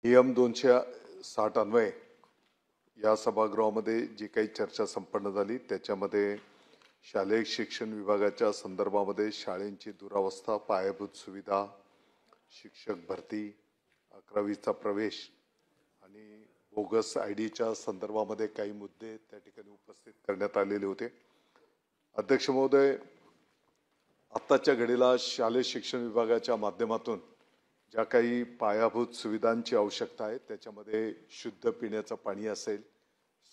नियम 260 अन्वये या सभागृहामध्ये जी काही चर्चा संपन्न झाली त्याच्यामध्ये शालेय शिक्षण विभागाच्या संदर्भामध्ये शाळेंची दुरावस्था, पायाभूत सुविधा, शिक्षक भरती, 11वीचा प्रवेश आणि बोगस आयडीच्या संदर्भामध्ये काही मुद्दे त्या ठिकाणी उपस्थित करण्यात आलेले होते। अध्यक्ष महोदय, आत्ताच्या घडीला शालेय शिक्षण विभागाच्या माध्यमातून ज्या काही पायाभूत सुविधांची आवश्यकता आहे त्याच्यामध्ये शुद्ध पिण्याचं पाणी असेल,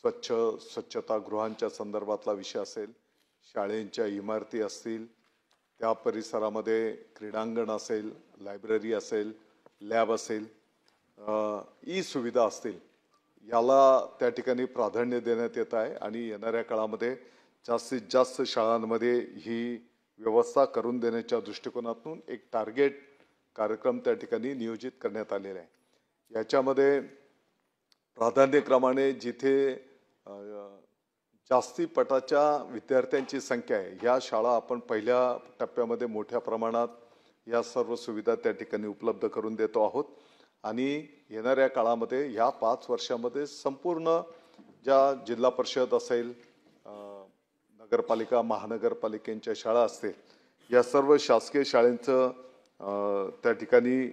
स्वच्छता गृहांच्या संदर्भातला विषय असेल, शाळेंच्या इमारती असतील, त्या परिसरामध्ये क्रीडांगण असेल, लायब्ररी असेल, लॅब असेल, ई सुविधा असतील, याला त्या ठिकाणी प्राधान्य देण्यात येत आहे आणि येणाऱ्या काळामध्ये जास्तीत जास्त शाळांमध्ये ही व्यवस्था करून देण्याच्या दृष्टिकोनातून एक टार्गेट कार्यक्रम त्या ठिकाणी नियोजित करण्यात आलेला आहे। याच्यामध्ये प्राधान्यक्रमाने जिथे जास्ती पटाच्या विद्यार्थ्यांची संख्या आहे ह्या शाळा आपण पहिल्या टप्प्यामध्ये मोठ्या प्रमाणात या सर्व सुविधा त्या ठिकाणी उपलब्ध करून देतो आहोत आणि येणाऱ्या काळामध्ये या 5 वर्षामध्ये संपूर्ण ज्या जिल्हा परिषद असेल, नगरपालिका, महानगरपालिकेच्या शाळा असतील, या सर्व शासकीय शाळांचं त्या ठिकाणी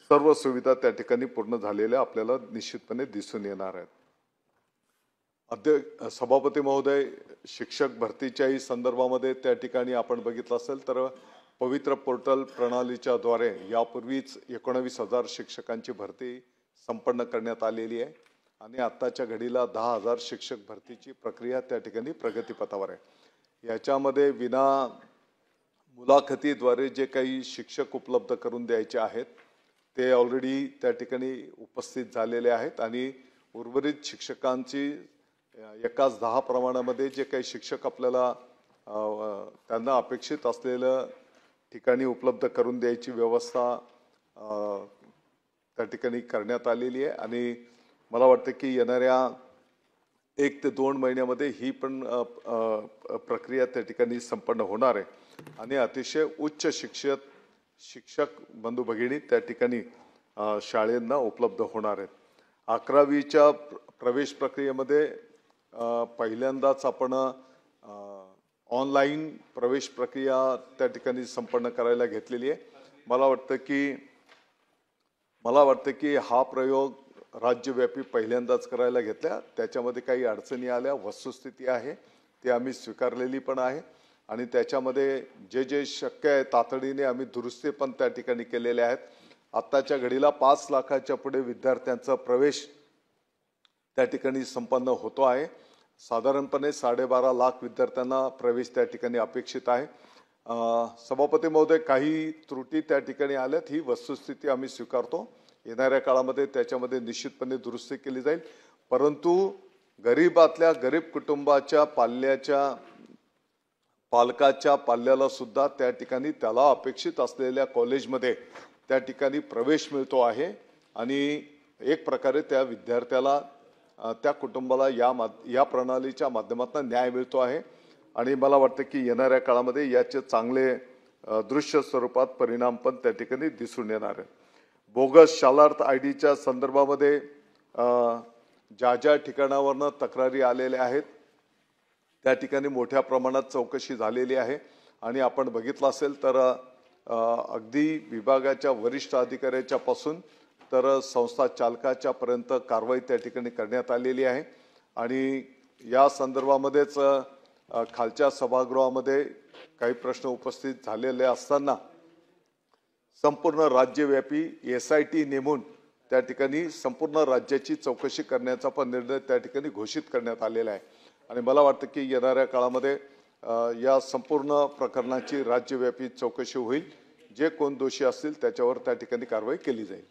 सर्व सुविधा त्या ठिकाणी पूर्ण झालेल्या आपल्याला निश्चितपणे दिसून येणार आहेत। सभापती महोदय, शिक्षक भरतीच्याही संदर्भामध्ये त्या ठिकाणी आपण बघितलं असेल तर पवित्र पोर्टल प्रणालीच्या द्वारे यापूर्वीच 19,000 शिक्षकांची भरती संपन्न करण्यात आलेली आहे आणि आत्ताच्या घडीला 10,000 शिक्षक भरतीची प्रक्रिया त्या ठिकाणी प्रगतीपथावर आहे। याच्यामध्ये विना मुलाखतीद्वारे जे काही शिक्षक उपलब्ध करून द्यायचे आहेत ते ऑलरेडी त्या ठिकाणी उपस्थित झालेले आहेत आणि उर्वरित शिक्षकांची एकाच 10 प्रमाणामध्ये जे काही शिक्षक आपल्याला त्यांना अपेक्षित असलेलं ठिकाणी उपलब्ध करून द्यायची व्यवस्था त्या ठिकाणी करण्यात आलेली आहे आणि मला वाटतं की येणाऱ्या 1 ते 2 महिन्यामध्ये ही पण प्रक्रिया त्या ठिकाणी संपन्न होणार आहे आणि अतिशय उच्च शिक्षक बंधू भगिनी त्या ठिकाणी शाळेंना उपलब्ध होणार आहेत। 11वीच्या प्रवेश प्रक्रियेमध्ये पहिल्यांदाच आपण ऑनलाईन प्रवेश प्रक्रिया त्या ठिकाणी संपन्न करायला घेतलेली आहे। मला वाटतं की हा प्रयोग राज्यव्यापी पहिल्यांदाच करायला घेतला, त्याच्यामध्ये काही अडचणी आल्या, वस्तुस्थिती आहे ती आम्ही स्वीकारलेली पण आहे आणि त्याच्यामध्ये जे शक्य आहे तातडीने आम्ही दुरुस्ती पण त्या ठिकाणी केलेले आहेत। आत्ताच्या घडीला 5 लाखाच्या पुढे विद्यार्थ्यांचा प्रवेश त्या ठिकाणी संपन्न होतो आहे। साधारणपणे 12.5 लाख विद्यार्थ्यांना प्रवेश त्या ठिकाणी अपेक्षित आहे। सभापती महोदय, काही त्रुटी त्या ठिकाणी आल्यात, ही वस्तुस्थिती आम्ही स्वीकारतो, येणाऱ्या काळामध्ये त्याच्यामध्ये निश्चितपणे दुरुस्ती केली जाईल, परंतु गरीबातल्या गरीब कुटुंबाच्या पालकाच्या पाल्याला सुद्धा त्या ठिकाणी त्याला अपेक्षित असलेल्या कॉलेजमध्ये त्या ठिकाणी प्रवेश मिळतो आहे आणि एक प्रकारे त्या विद्यार्थ्याला त्या कुटुंबाला या प्रणालीच्या माध्यमातून न्याय मिळतो आहे आणि मला वाटतं की येणाऱ्या काळामध्ये याचे चांगले दृश्य स्वरूपात परिणाम पण त्या ठिकाणी दिसून येणार आहे। बोगस शालार्थ आयडीच्या संदर्भामध्ये ज्या ठिकाणावरनं तक्रारी आलेल्या आहेत त्या ठिकाणी मोठ्या प्रमाणात चौकशी झालेली आहे आणि आपण बघितलं असेल तर अगदी विभागाच्या वरिष्ठ अधिकाऱ्याच्या पासून तर संस्था चालकाच्या पर्यंत कारवाई त्या ठिकाणी करण्यात आलेली आहे आणि या संदर्भामध्येच खालच्या सभागृहामध्ये काही प्रश्न उपस्थित झालेले असताना संपूर्ण राज्यव्यापी SIT नेमून त्या ठिकाणी संपूर्ण राज्याची चौकशी करण्याचा पण निर्णय त्या ठिकाणी घोषित करण्यात आलेला आहे आणि मला वाटतं की येणाऱ्या काळामध्ये या संपूर्ण प्रकरणाची राज्यव्यापी चौकशी होईल, जे कोण दोषी असतील त्याच्यावर त्या ठिकाणी कारवाई केली जाईल।